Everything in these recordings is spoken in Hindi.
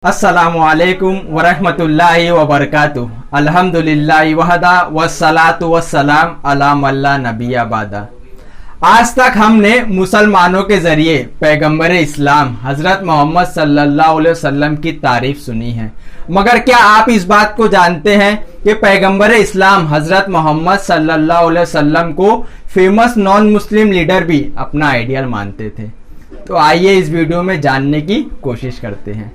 अस्सलामुअलैकुम वरहमतुल्लाहि वबरकातुहू। अल्हम्दुलिल्लाहि वहदा वस्सलातु वस्सलाम अला मल्ला नबिया बादा। आज तक हमने मुसलमानों के जरिए पैगंबर इस्लाम हजरत मोहम्मद सल्लल्लाहु अलैहि वसल्लम की तारीफ सुनी है, मगर क्या आप इस बात को जानते हैं कि पैगंबर इस्लाम हजरत मोहम्मद सल्लल्लाहु अलैहि वसल्लम को फेमस नॉन मुस्लिम लीडर भी अपना आइडियल मानते थे? तो आइए इस वीडियो में जानने की कोशिश करते हैं।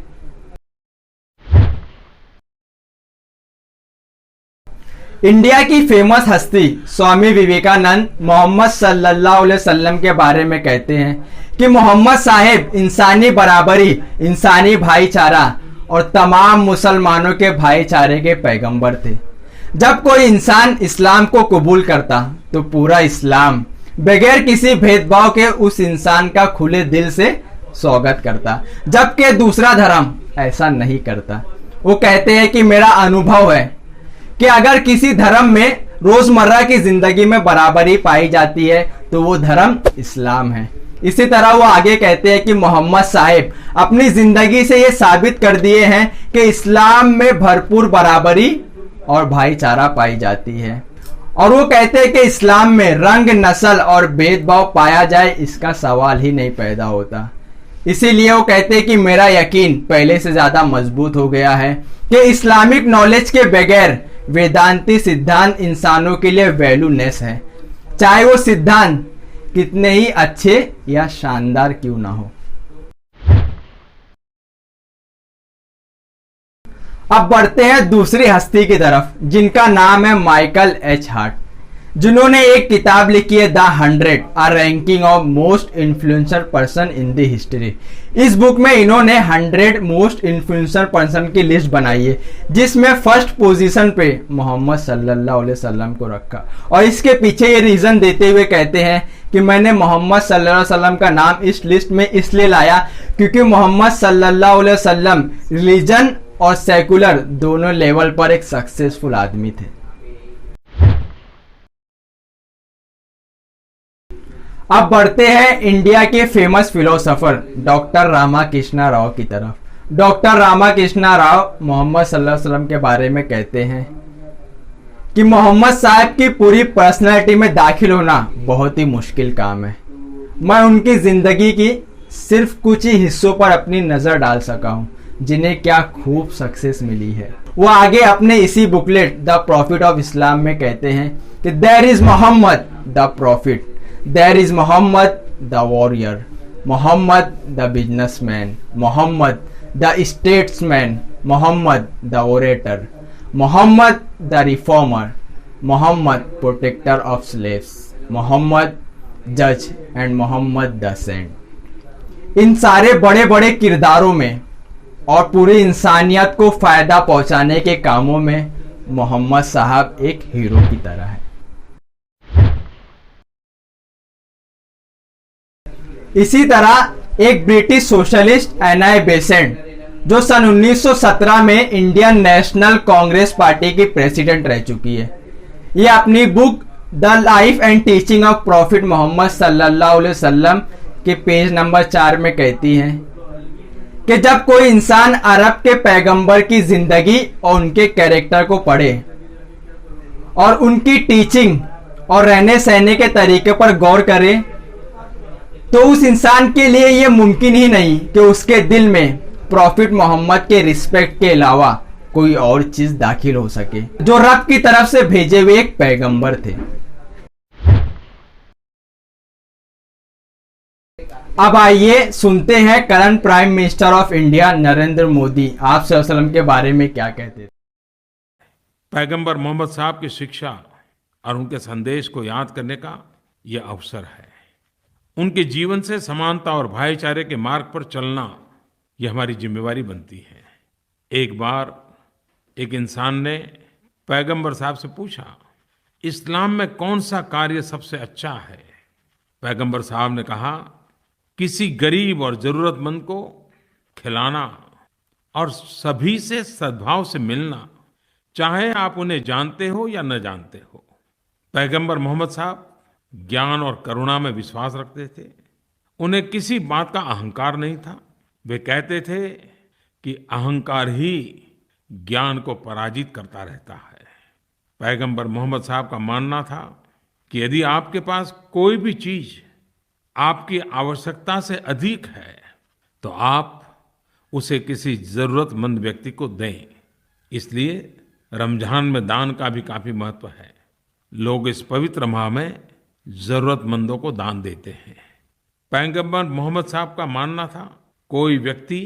इंडिया की फेमस हस्ती स्वामी विवेकानंद मोहम्मद सल्लल्लाहु अलैहि वसल्लम के बारे में कहते हैं कि मोहम्मद साहिब इंसानी बराबरी, इंसानी भाईचारा और तमाम मुसलमानों के भाईचारे के पैगंबर थे। जब कोई इंसान इस्लाम को कबूल करता तो पूरा इस्लाम बगैर किसी भेदभाव के उस इंसान का खुले दिल से स्वागत करता, जबकि दूसरा धर्म ऐसा नहीं करता। वो कहते हैं कि मेरा अनुभव है कि अगर किसी धर्म में रोजमर्रा की जिंदगी में बराबरी पाई जाती है तो वो धर्म इस्लाम है। इसी तरह वो आगे कहते हैं कि मोहम्मद साहिब अपनी जिंदगी से ये साबित कर दिए हैं कि इस्लाम में भरपूर बराबरी और भाईचारा पाई जाती है। और वो कहते हैं कि इस्लाम में रंग, नस्ल और भेदभाव पाया जाए इसका सवाल ही नहीं पैदा होता। इसीलिए वो कहते हैं कि मेरा यकीन पहले से ज्यादा मजबूत हो गया है कि इस्लामिक नॉलेज के बगैर वेदांती सिद्धांत इंसानों के लिए वैल्यूलेस है, चाहे वो सिद्धांत कितने ही अच्छे या शानदार क्यों ना हो। अब बढ़ते हैं दूसरी हस्ती की तरफ, जिनका नाम है माइकल एच हार्ट, जिन्होंने एक किताब लिखी है the 100 a ranking of most influencer person in the history. इस बुक में इन्होंने 100 मोस्ट इन्फ्लुएंसर पर्सन की लिस्ट बनाई है, जिसमें फर्स्ट पोजीशन पे मोहम्मद सल्लल्लाहु अलैहि वसल्लम को रखा। और इसके पीछे ये रीजन देते हुए कहते हैं कि मैंने मोहम्मद सल्लल्लाहु अलैहि वसल्लम का नाम इस लिस्ट में इसलिए लाया क्योंकि मोहम्मद सल्लल्लाहु अलैहि वसल्लम रिलीजन और सेकुलर दोनों लेवल पर एक सक्सेसफुल आदमी थे। अब बढ़ते हैं इंडिया के famous philosopher doctor Ramakrishna Rao की तरफ। डॉक्टर रामाकृष्ण राव मोहम्मद सल्लल्लाहु अलैहि वसल्लम के बारे में कहते हैं कि मोहम्मद साहब की पूरी पर्सनैलिटी में दाखिल होना बहुत ही मुश्किल काम है। मैं उनकी जिंदगी की सिर्फ कुछ ही हिस्सों पर अपनी नजर डाल सका हूँ, जिन्हें क्या खूब सक्सेस मिली है। वो आगे अपने इसी booklet the prophet of Islam में कहते हैं कि there is Mohammed the prophet, there is Mohammed the warrior, Mohammed the businessman, Mohammed the statesman, Mohammed the orator, Mohammed the reformer, Mohammed protector of slaves, Mohammed जज एंड मोहम्मद द सेंट। इन सारे बड़े बड़े किरदारों में और पूरी इंसानियत को फायदा पहुंचाने के कामों में मोहम्मद साहब एक हीरो की तरह है। इसी तरह एक ब्रिटिश सोशलिस्ट एना बेसेंट, जो सन 1917 में इंडियन नेशनल कांग्रेस पार्टी की प्रेसिडेंट रह चुकी है, ये अपनी book the life and teaching of prophet Mohammed सल्लल्लाहु अलैहि वसल्लम के पेज नंबर 4 में कहती हैं कि जब कोई इंसान अरब के पैगंबर की जिंदगी और उनके कैरेक्टर को पढ़े और उनकी टीचिंग और रहने सहने के तरीके पर गौर करे तो उस इंसान के लिए यह मुमकिन ही नहीं कि उसके दिल में प्रॉफिट मोहम्मद के रिस्पेक्ट के अलावा कोई और चीज दाखिल हो सके, जो रब की तरफ से भेजे हुए एक पैगंबर थे। अब आइए सुनते हैं current prime minister of India Narendra Modi आप सल्लल्लाहु अलैहि वसल्लम के बारे में क्या कहते थे। पैगंबर मोहम्मद साहब की शिक्षा और उनके संदेश को याद करने का यह अवसर है। उनके जीवन से समानता और भाईचारे के मार्ग पर चलना यह हमारी जिम्मेवारी बनती है। एक बार एक इंसान ने पैगंबर साहब से पूछा, इस्लाम में कौन सा कार्य सबसे अच्छा है? पैगंबर साहब ने कहा, किसी गरीब और जरूरतमंद को खिलाना और सभी से सद्भाव से मिलना, चाहे आप उन्हें जानते हो या न जानते हो। पैगंबर मोहम्मद साहब ज्ञान और करुणा में विश्वास रखते थे। उन्हें किसी बात का अहंकार नहीं था। वे कहते थे कि अहंकार ही ज्ञान को पराजित करता रहता है। पैगंबर मोहम्मद साहब का मानना था कि यदि आपके पास कोई भी चीज आपकी आवश्यकता से अधिक है तो आप उसे किसी जरूरतमंद व्यक्ति को दें। इसलिए रमजान में दान का भी काफी महत्व है। लोग इस पवित्र माह में जरूरतमंदों को दान देते हैं। पैगंबर मोहम्मद साहब का मानना था कोई व्यक्ति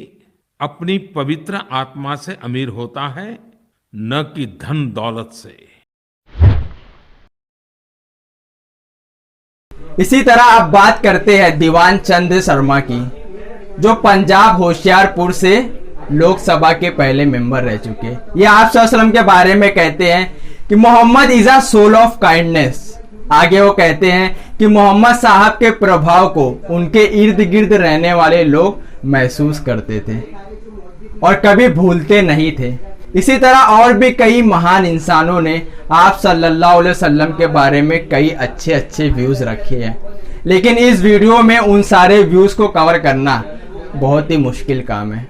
अपनी पवित्र आत्मा से अमीर होता है, न कि धन दौलत से। इसी तरह अब बात करते हैं दीवान चंद शर्मा की, जो पंजाब होशियारपुर से लोकसभा के पहले मेंबर रह चुके। ये आप सल्लल्लाहु अलैहि वसल्लम के बारे में कहते हैं कि Mohammed is a soul of kindness. आगे वो कहते हैं कि मोहम्मद साहब के प्रभाव को उनके इर्द गिर्द रहने वाले लोग महसूस करते थे और कभी भूलते नहीं थे। इसी तरह और भी कई महान इंसानों ने आप सल्लल्लाहु अलैहि वसल्लम के बारे में कई अच्छे अच्छे व्यूज रखे हैं, लेकिन इस वीडियो में उन सारे व्यूज को कवर करना बहुत ही मुश्किल काम है।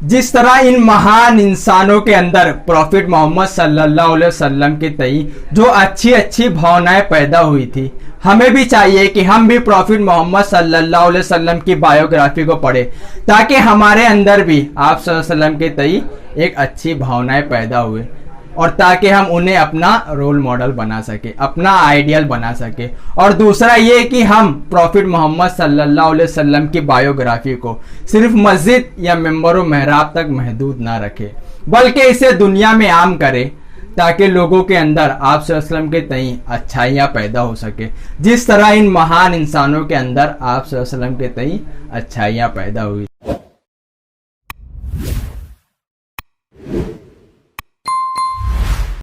जिस तरह इन महान इंसानों के अंदर प्रॉफिट मोहम्मद सल्लल्लाहु अलैहि वसल्लम के तई जो अच्छी अच्छी भावनाएं पैदा हुई थी, हमें भी चाहिए कि हम भी प्रॉफिट मोहम्मद सल्लल्लाहु अलैहि वसल्लम की बायोग्राफी को पढ़े, ताकि हमारे अंदर भी आप सल्लल्लाहु अलैहि वसल्लम के तई एक अच्छी भावनाएं पैदा हुए और ताकि हम उन्हें अपना रोल मॉडल बना सके, अपना आइडियल बना सके। और दूसरा ये कि हम प्रॉफिट मोहम्मद सल्लल्लाहु अलैहि वसल्लम की बायोग्राफी को सिर्फ मस्जिद या मेंबरों महराब तक महदूद ना रखे, बल्कि इसे दुनिया में आम करे, ताकि लोगों के अंदर आप सल्लल्लाहु अलैहि वसल्लम के तई अच्छाइयाँ पैदा हो सके, जिस तरह इन महान इंसानों के अंदर आप सल्लल्लाहु अलैहि वसल्लम के तई अच्छाइयाँ पैदा हुई।